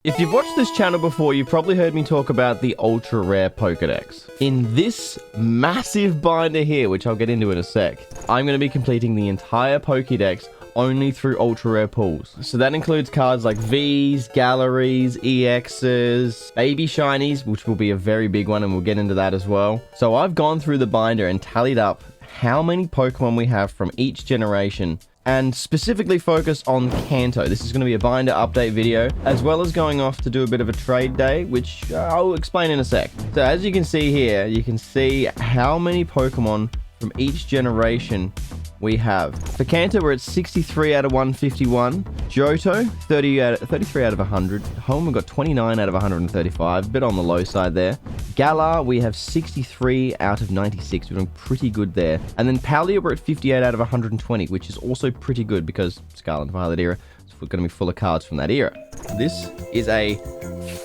If you've watched this channel before, you've probably heard me talk about the Ultra Rare Pokedex. In this massive binder here, which I'll get into in a sec, I'm going to be completing the entire Pokedex only through Ultra Rare pulls. So that includes cards like Vs, Galleries, EXs, Baby Shinies, which will be a very big one, and we'll get into that as well. So I've gone through the binder and tallied up how many Pokemon we have from each generation, and specifically focus on Kanto. This is going to be a binder update video, as well as going off to do a bit of a trade day, which I'll explain in a sec. So as you can see here, you can see how many Pokemon from each generation we have. For Kanto, we're at 63 out of 151. Johto, 33 out of 100. Home, we got 29 out of 135. A bit on the low side there. Galar, we have 63 out of 96. We're doing pretty good there. And then Palkia, we're at 58 out of 120, which is also pretty good because Scarlet and Violet era is going to be full of cards from that era. This is a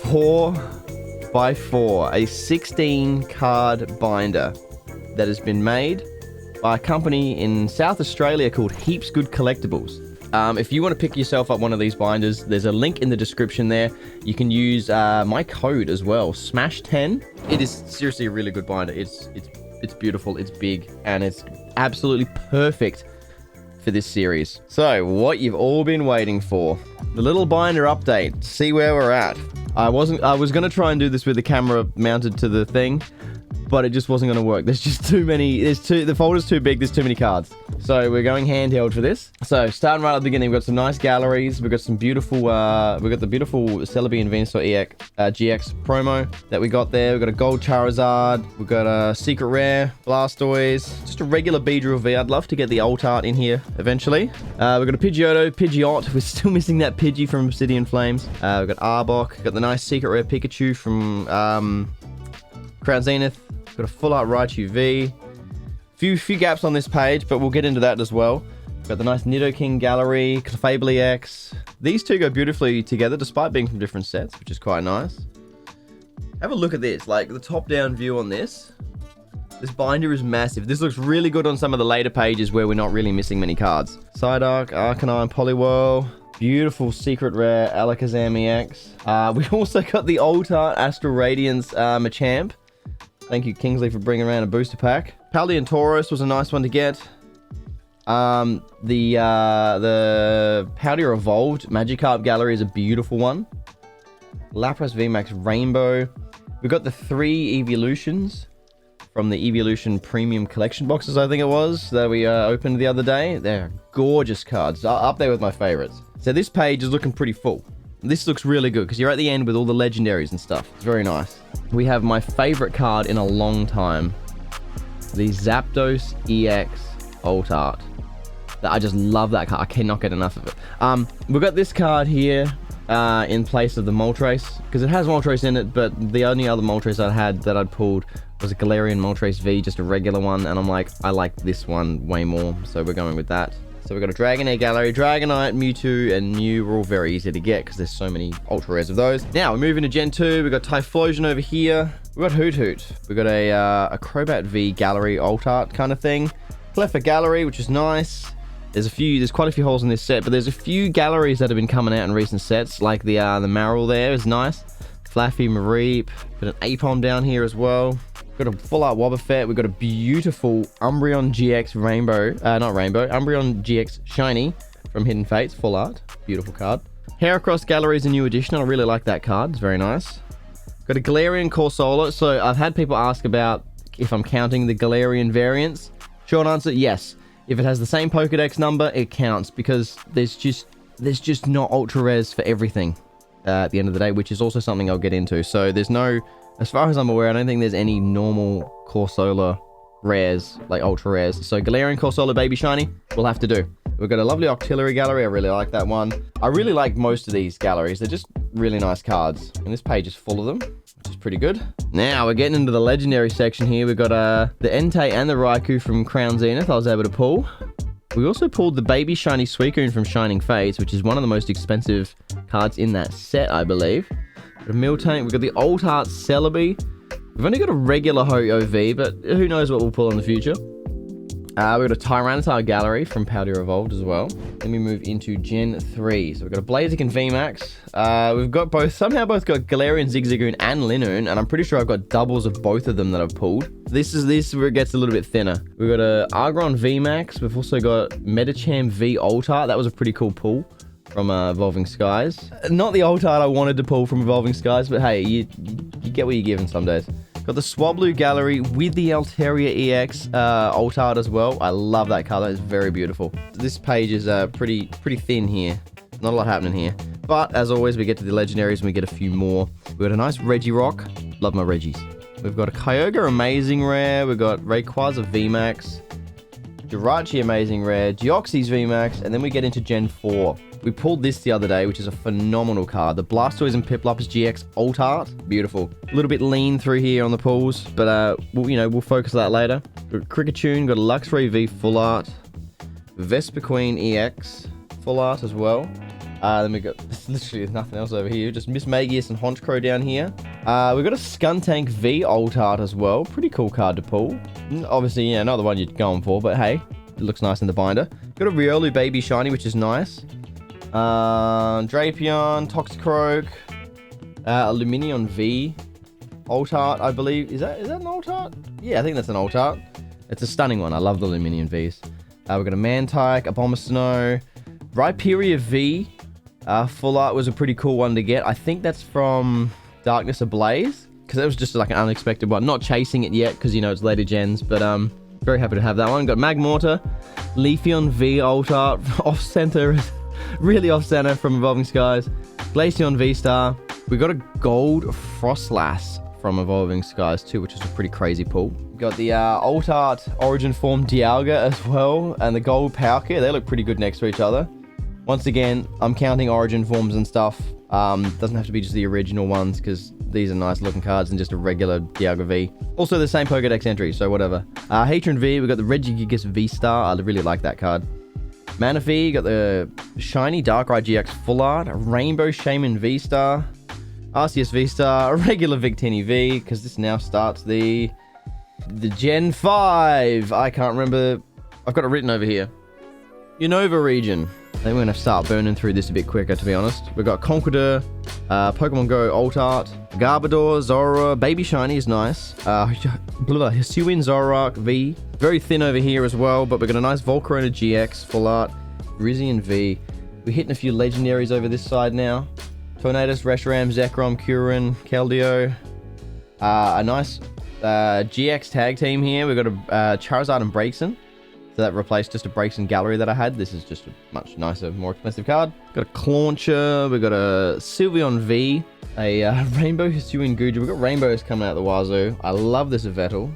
4x4, a 16 card binder that has been made by a company in South Australia called Heaps Good Collectibles. If you want to pick yourself up one of these binders, there's a link in the description there. You can use my code as well, SMASH10. It is seriously a really good binder. It's beautiful, it's big, and it's absolutely perfect for this series. So, what you've all been waiting for, the little binder update, see where we're at. I was going to try and do this with the camera mounted to the thing, but it just wasn't going to work. There's just too many, the folder's too big, there's too many cards. So we're going handheld for this. So starting right at the beginning, we've got some nice galleries, we've got some beautiful, we've got the beautiful Celebi and Venusaur GX promo that we got there. We've got a gold Charizard, we've got a secret rare Blastoise, just a regular Beedrill V. I'd love to get the alt art in here eventually. We've got a Pidgeot, we're still missing that Pidgey from Obsidian Flames. We've got Arbok, got the nice secret rare Pikachu from Crown Zenith. Got a full art Raichu V. Few gaps on this page, but we'll get into that as well. Got the nice Nidoking Gallery, Clefable X. These two go beautifully together despite being from different sets, which is quite nice. Have a look at this, like the top-down view on this. This binder is massive. This looks really good on some of the later pages where we're not really missing many cards. Psyduck, Arcanine, Poliwhirl. Beautiful secret rare Alakazam EX. We also got the Alt Art Astral Radiance Machamp. Thank you, Kingsley, for bringing around a booster pack. Paldean and Tauros was a nice one to get. The Paldean Evolved Magikarp Gallery is a beautiful one. Lapras VMAX Rainbow. We got the 3 Evolutions from the Evolution Premium Collection boxes, I think it was, that we opened the other day. They're gorgeous cards, up there with my favorites. So this page is looking pretty full. This looks really good because you're at the end with all the legendaries and stuff. It's very nice. We have my favorite card in a long time. The Zapdos EX Alt Art. I just love that card. I cannot get enough of it. We've got this card here in place of the Moltres because it has Moltres in it, but the only other Moltres I had that I'd pulled was a Galarian Moltres V, just a regular one, and I'm like, I like this one way more, so we're going with that. So we've got a Dragonair Gallery, Dragonite, Mewtwo, and Mew are all very easy to get because there's so many Ultra Rares of those. Now, we're moving to Gen 2. We've got Typhlosion over here. We've got Hoot Hoot. We've got a Crobat V Gallery Alt Art kind of thing. Cleffa Gallery, which is nice. There's quite a few holes in this set, but there's a few galleries that have been coming out in recent sets, like the Marill there is nice. Flaffy Mareep. Got an Apom down here as well. Got a full art Wobbuffet. We've got a beautiful Umbreon GX Umbreon GX Shiny from Hidden Fates, full art. Beautiful card. Heracross Gallery is a new edition. I really like that card. It's very nice. Got a Galarian Corsola. So I've had people ask about if I'm counting the Galarian variants. Short answer, yes. If it has the same Pokedex number, it counts because there's just not Ultra Rares for everything at the end of the day, which is also something I'll get into. So there's no... As far as I'm aware, I don't think there's any normal Corsola rares, like Ultra Rares. So Galarian Corsola Baby Shiny, we'll have to do. We've got a lovely Octillery Gallery. I really like that one. I really like most of these galleries. They're just really nice cards. And this page is full of them, which is pretty good. Now, we're getting into the legendary section here. We've got the Entei and the Raikou from Crown Zenith I was able to pull. We also pulled the Baby Shiny Suicune from Shining Fates, which is one of the most expensive cards in that set, I believe. A Miltank, we've got the Alt Art Celebi. We've only got a regular Ho-Oh V, but who knows what we'll pull in the future. We've got a Tyranitar gallery from Powder Evolved as well. Then we move into Gen 3. So we've got a Blaziken and VMAX. We've got somehow both got Galarian, Zigzagoon, and Linoon, and I'm pretty sure I've got doubles of both of them that I've pulled. This is where it gets a little bit thinner. We've got a Argon VMAX. We've also got Medicham V Ultra. That was a pretty cool pull from Evolving Skies. Not the Ultart I wanted to pull from Evolving Skies, but hey, you get what you're given some days. Got the Swablu Gallery with the Altaria EX Ultart as well. I love that color. It's very beautiful. This page is pretty thin here. Not a lot happening here. But as always, we get to the legendaries and we get a few more. We've got a nice Regirock. Love my Reggies. We've got a Kyogre Amazing Rare. We've got Rayquaza VMAX. Jirachi Amazing Rare. Deoxys VMAX. And then we get into Gen 4. We pulled this the other day, which is a phenomenal card. The Blastoise and Piplups GX Ultart. Beautiful. A little bit lean through here on the pulls, but we'll focus on that later. Got Kricketune, got a Luxray V Full Art. Vespiquen EX Full Art as well. Then we got, literally there's nothing else over here. Just Miss Magius and Honchkrow down here. We've got a Skuntank V Ultart as well. Pretty cool card to pull. Obviously, yeah, not the one you're going for, but hey, it looks nice in the binder. Got a Riolu Baby Shiny, which is nice. Drapion, Toxicroak, Luminion V, Ultart, I believe. Is that an Ultart? Yeah, I think that's an Ultart. It's a stunning one. I love the Luminion Vs. We've got a Mantike, Abomasnow, Rhyperior V. Full Art was a pretty cool one to get. I think that's from Darkness Ablaze, because that was just like an unexpected one. Not chasing it yet, because it's later gens, but very happy to have that one. Got Magmortar, Leafeon V Ultart, off-center. Really off-center from Evolving Skies. Glaceon V-Star. We got a gold Frostlass from Evolving Skies too, which is a pretty crazy pull. We got the Ultart Origin Form Dialga as well, and the gold Palkia. They look pretty good next to each other. Once again, I'm counting Origin Forms and stuff. Doesn't have to be just the original ones, because these are nice looking cards and just a regular Dialga V. Also the same Pokedex entry, so whatever. Hatron V, we got the Regigigas V-Star. I really like that card. Manaphy, got the Shiny Darkrai GX Full Art, Rainbow Shaman V-Star, Arceus V-Star, a regular Victini V, because this now starts the Gen 5. I can't remember. I've got it written over here. Unova region. I think we're going to start burning through this a bit quicker, to be honest. We've got Conqueror, Pokemon Go Ultart, Garbodor, Zorua, Baby Shiny is nice. Hisuian Zoroark V. Very thin over here as well, but we've got a nice Volcarona GX Full Art, Rizian V. We're hitting a few legendaries over this side now. Tornadus, Reshiram, Zekrom, Kurin, Keldeo. A nice GX tag team here. We've got a Charizard and Braixen. So that replaced just a Braixen gallery that I had. This is just a much nicer, more expensive card. Got a Clauncher. We've got a Sylveon V. A Rainbow Hisuian Guja. We've got rainbows coming out of the wazoo. I love this Yveltal.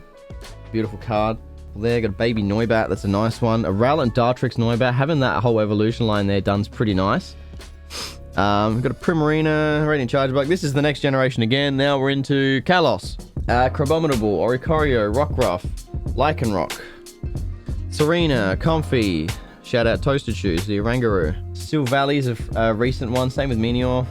Beautiful card. There, got a Baby Noibat. That's a nice one. A Rowlet Dartrix Noibat. Having that whole evolution line there done's pretty nice. We've got a Primarina, Radiant Charge Bug. This is the next generation again. Now we're into Kalos. Crabominable, Oricorio, Rockruff, Lycanroc, Serena, Comfy. Shout out Toasted Shoes, the Oranguru. Silvalley's a recent one. Same with Meteor.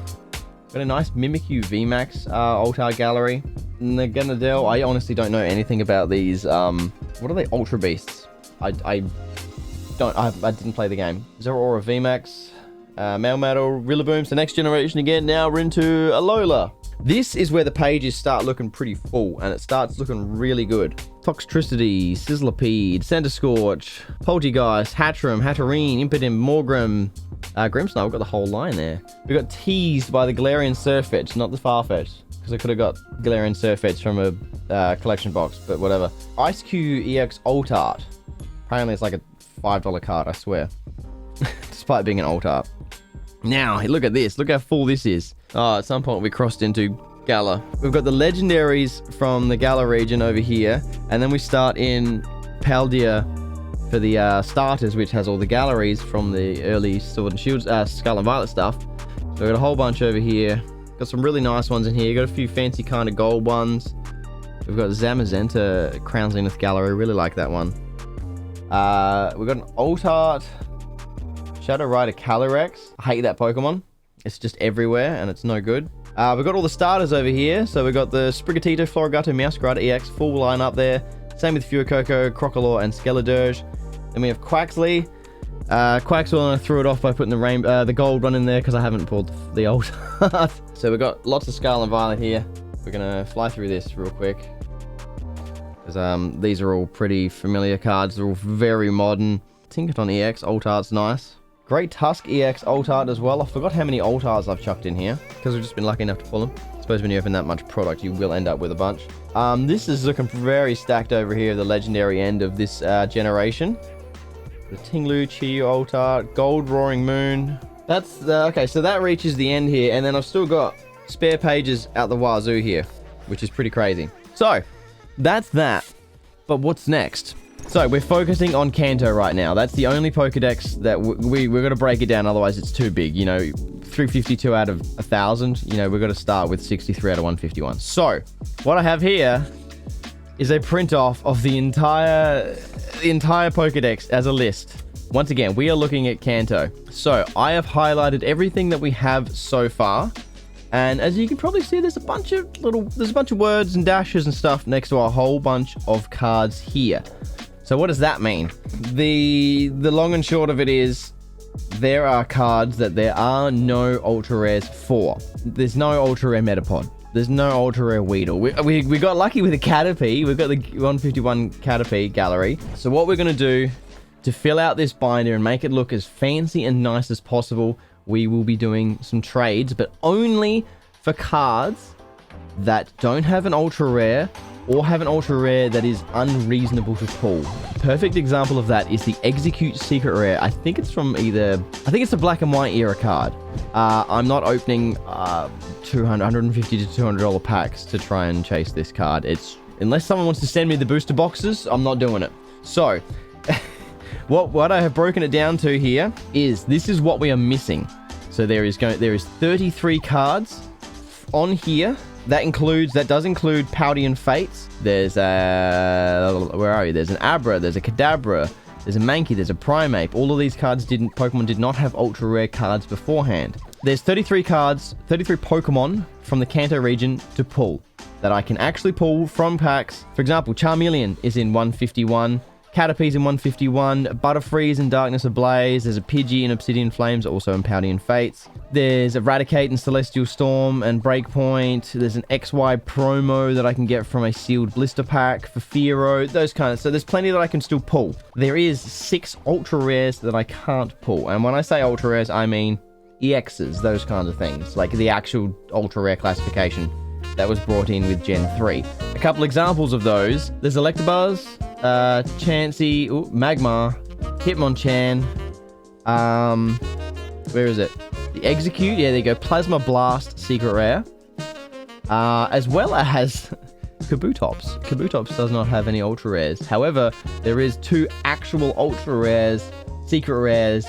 Got a nice Mimikyu VMAX Ultra Gallery. Naganadel. I honestly don't know anything about these. What are they? Ultra Beasts. I didn't play the game. Zeraora VMAX. Melmetal, Rillaboom. So next generation again. Now we're into Alola. This is where the pages start looking pretty full, and it starts looking really good. Toxtricity, Sizzlipede, Centiskorch, Poltegeist, Hatterene, Impidimp, Morgrem, Grimmsnarl. We've got the whole line there. We got teased by the Galarian Surfetch, not the Farfetch, because I could have got Galarian Surfetch from a collection box, but whatever. Ice-Q EX Ultart. Apparently it's like a $5 card, I swear. Despite being an Ultart. Now, look at this. Look how full this is. Oh, at some point we crossed into Gala. We've got the legendaries from the Gala region over here, and then we start in Paldea for the starters, which has all the galleries from the early Sword and Shield, Scarlet and Violet stuff. So we've got a whole bunch over here. Got some really nice ones in here. Got a few fancy kind of gold ones. We've got Zamazenta Crown Zenith Gallery. Really like that one. We've got an Ultart Shadow Rider Calyrex. I hate that Pokemon. It's just everywhere, and it's no good. We've got all the starters over here. So we've got the Sprigatito, Florigato, Meowscarada EX, full line up there. Same with Fuecoco, Crocolore, and Skeledirge. Then we have Quaxley. Quaxwell, I threw it off by putting the gold one in there because I haven't pulled the old art. So we've got lots of Scarlet and Violet here. We're gonna fly through this real quick because these are all pretty familiar cards. They're all very modern. Tinkerton EX alt art's nice. Great Tusk EX alt art as well. I forgot how many alt arts I've chucked in here because we've just been lucky enough to pull them. I suppose when you open that much product, you will end up with a bunch. This is looking very stacked over here, the legendary end of this generation. The Tinglu, Chiyu alt art, Gold Roaring Moon. That's okay, so that reaches the end here, and then I've still got spare pages out the wazoo here, which is pretty crazy. So, that's that. But what's next? So, we're focusing on Kanto right now. That's the only Pokedex that we're going to break it down, otherwise it's too big. You know, 352 out of 1,000. You know, we've got to start with 63 out of 151. So, what I have here is a print off of the entire Pokedex as a list. Once again, we are looking at Kanto. So, I have highlighted everything that we have so far. And as you can probably see, there's a bunch of words and dashes and stuff next to a whole bunch of cards here. So what does that mean? The long and short of it is there are cards that there are no ultra rares for. There's no ultra rare Metapod. There's no ultra rare Weedle. We got lucky with the Caterpie. We've got the 151 Caterpie gallery. So what we're going to do to fill out this binder and make it look as fancy and nice as possible, we will be doing some trades, but only for cards that don't have an ultra rare or have an ultra rare that is unreasonable to pull. Perfect example of that is the Execute Secret Rare. I think it's a black and white era card. I'm not opening $150 to $200 packs to try and chase this card. Unless someone wants to send me the booster boxes, I'm not doing it. So, what I have broken it down to here is this is what we are missing. So there is 33 cards on here. That does include Paldean Fates. There's where are you? There's an Abra, there's a Kadabra, there's a Mankey, there's a Primeape. All of these cards Pokemon did not have ultra rare cards beforehand. There's 33 cards, 33 Pokemon from the Kanto region to pull that I can actually pull from packs. For example, Charmeleon is in 151. Caterpie's in 151, Butterfree's in Darkness Ablaze, there's a Pidgey in Obsidian Flames, also in Paldean Fates. There's Eradicate in Celestial Storm and Breakpoint. There's an XY promo that I can get from a sealed blister pack for Fearow, those kind of... So there's plenty that I can still pull. There is 6 ultra rares that I can't pull. And when I say ultra rares, I mean EXs, those kinds of things. Like the actual ultra rare classification that was brought in with Gen 3. A couple examples of those. There's Electabuzz, Chansey, Magmar, Hitmonchan, where is it? The Execute, yeah, there you go, Plasma Blast, Secret Rare, as well as Kabutops. Kabutops does not have any Ultra Rares. However, there is 2 actual Ultra Rares, Secret Rares,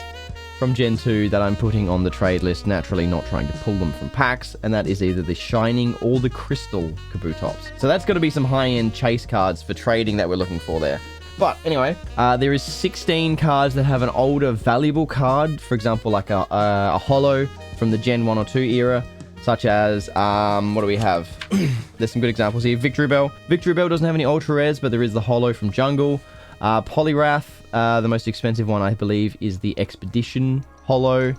from Gen 2 that I'm putting on the trade list, naturally not trying to pull them from packs, and that is either the Shining or the Crystal Kabutops. So that's going to be some high-end chase cards for trading that we're looking for there. But anyway, there is 16 cards that have an older valuable card, for example, like a Holo from the Gen 1 or 2 era, such as, what do we have? There's some good examples here. Victory Bell. Victory Bell doesn't have any Ultra Rares, but there is the Holo from Jungle. Poliwrath, the most expensive one, I believe, is the Expedition Holo.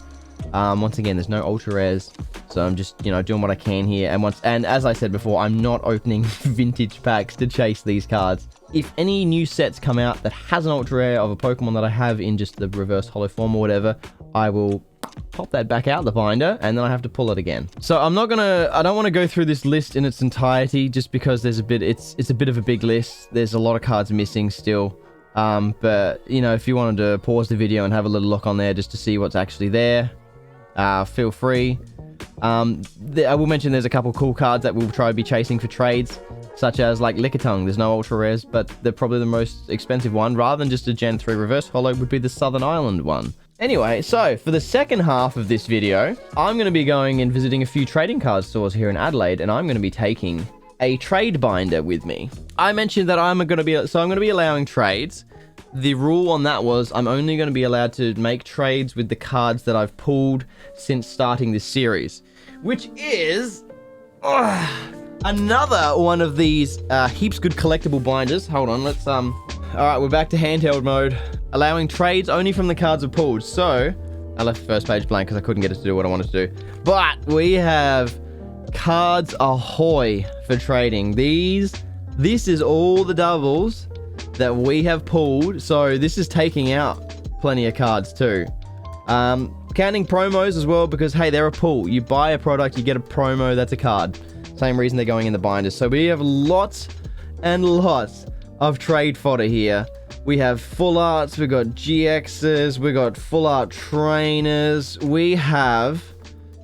Once again, there's no Ultra Rares, so I'm just, doing what I can here. And as I said before, I'm not opening vintage packs to chase these cards. If any new sets come out that has an Ultra Rare of a Pokemon that I have in just the reverse Holo form or whatever, I will pop that back out the binder, and then I have to pull it again. So I don't want to go through this list in its entirety, just because it's a bit of a big list. There's a lot of cards missing still. But, if you wanted to pause the video and have a little look on there just to see what's actually there, feel free. I will mention there's a couple cool cards that we'll try to be chasing for trades, such as like Lickitung. There's no Ultra Rares, but they're probably the most expensive one, rather than just a Gen 3 Reverse Holo, would be the Southern Island one. Anyway, so for the second half of this video, I'm going to be going and visiting a few trading card stores here in Adelaide, and I'm going to be taking a trade binder with me. I mentioned that I'm going to be allowing trades. The rule on that was I'm only going to be allowed to make trades with the cards that I've pulled since starting this series, which is another one of these heaps good collectible binders. Hold on, let's all right, we're back to handheld mode. allowing trades only from the cards are pulled. So, I left the first page blank because I couldn't get it to do what I wanted to do. But we have cards ahoy for trading. This is all the doubles that we have pulled. So this is taking out plenty of cards too. Counting promos as well because, hey, they're a pull. You buy a product, you get a promo, that's a card. Same reason they're going in the binders. So we have lots and lots of trade fodder here. We have full arts, we've got GXs, we've got full art trainers. We have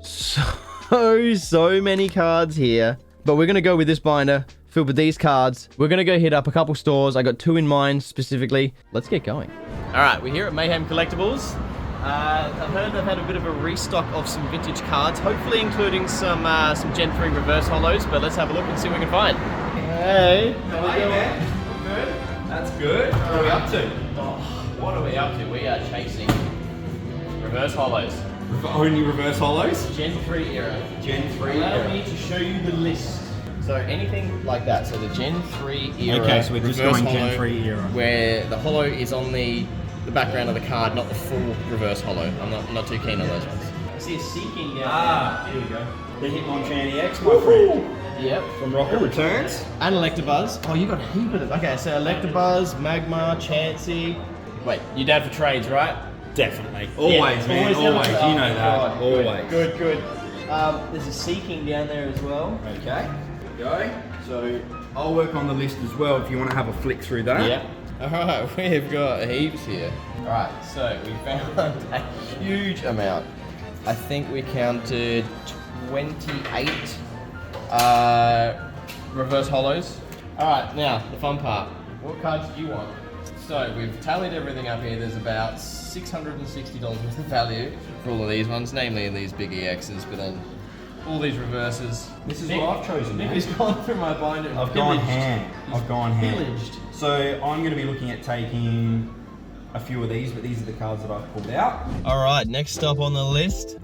so many cards here. But we're going to go with this binder filled with these cards. We're going to go hit up a couple stores. I got 2 in mind specifically. Let's get going. All right, we're here at Mayhem Collectibles. I've heard they've had a bit of a restock of some vintage cards, hopefully including some Gen 3 reverse holos, but let's have a look and see what we can find. Hey, how are you, man? Good? That's good. What are we up to? Oh, what are we up to? We are chasing reverse holos. Only reverse holos? Gen 3 era. Gen 3 Allow era. me to show you the list. So anything like that. So the Gen 3 era. Okay, so we're just going holo, Gen 3 era. Where the holo is on the background of the card, not the full reverse holo. I'm not too keen on those ones. I see a Seeking down here we go. The Hitmonchan EX, my friend. Yep. From Rocket Returns. And Electabuzz. Oh, you got a heap of them. Okay, so Electabuzz, Magmar, Chansey. Wait, you're dad for trades, right? Definitely. Always, yeah, man. Always. Oh, You know that. God. Always. Good. There's a Seeking down there as well. Okay. Go. So I'll work on the list as well if you want to have a flick through that. Yep. Alright, we've got heaps here. Alright, so we found a huge amount. I think we counted 28 reverse holos. Alright, now the fun part. What cards do you want? So we've tallied everything up here. There's about $660 worth of value for all of these ones, namely in these big EXs, but then all these reverses. This is what I've chosen. Nick has gone through my binder and I've gone ham. I've gone ham. Pillaged. So I'm going to be looking at taking a few of these, but these are the cards that I've pulled out. Alright, next up on the list,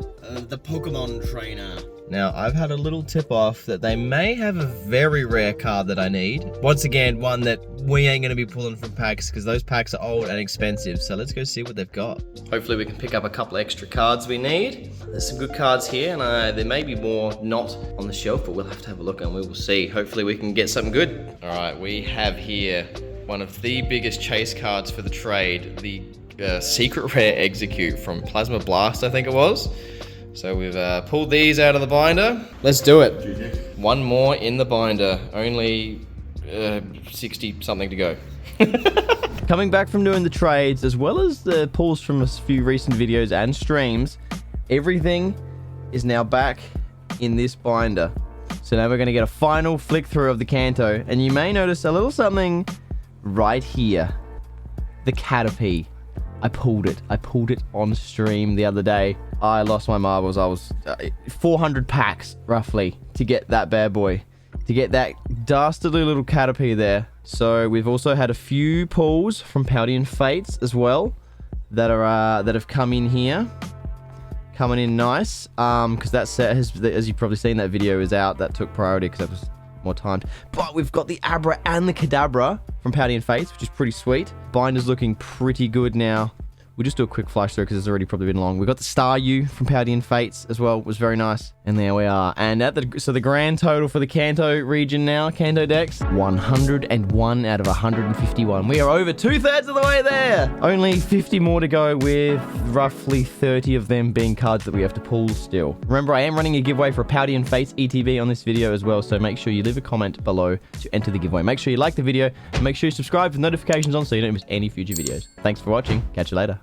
the Pokemon Trainer. Now, I've had a little tip off that they may have a very rare card that I need. Once again, one that we ain't going to be pulling from packs because those packs are old and expensive. So let's go see what they've got. Hopefully we can pick up a couple extra cards we need. There's some good cards here and there may be more not on the shelf, but we'll have to have a look and we will see. Hopefully we can get something good. Alright, we have here one of the biggest chase cards for the trade, the Secret Rare Execute from Plasma Blast, I think it was. So we've pulled these out of the binder. Let's do it. One more in the binder. Only 60 something to go. Coming back from doing the trades, as well as the pulls from a few recent videos and streams, everything is now back in this binder. So now we're going to get a final flick through of the Kanto, and you may notice a little something right here. The Caterpie. I pulled it on stream the other day. I lost my marbles. I was 400 packs roughly to get that bad boy, to get that dastardly little Caterpie there. So we've also had a few pulls from Paldean Fates as well that are that have come in here, coming in nice. Because that set has, as you've probably seen, that video is out. That took priority because that was more timed. But we've got the Abra and the Kadabra from Paldean Fates, which is pretty sweet. Binder's looking pretty good now. We'll just do a quick flash through because it's already probably been long. We got the Staryu from Paldean Fates as well. It was very nice. And there we are. And so the grand total for the Kanto region now, Kanto Dex, 101 out of 151. We are over 2/3 of the way there. Only 50 more to go, with roughly 30 of them being cards that we have to pull still. Remember, I am running a giveaway for a Paldean Fates ETB on this video as well, so make sure you leave a comment below to enter the giveaway. Make sure you like the video and make sure you subscribe with notifications on so you don't miss any future videos. Thanks for watching. Catch you later.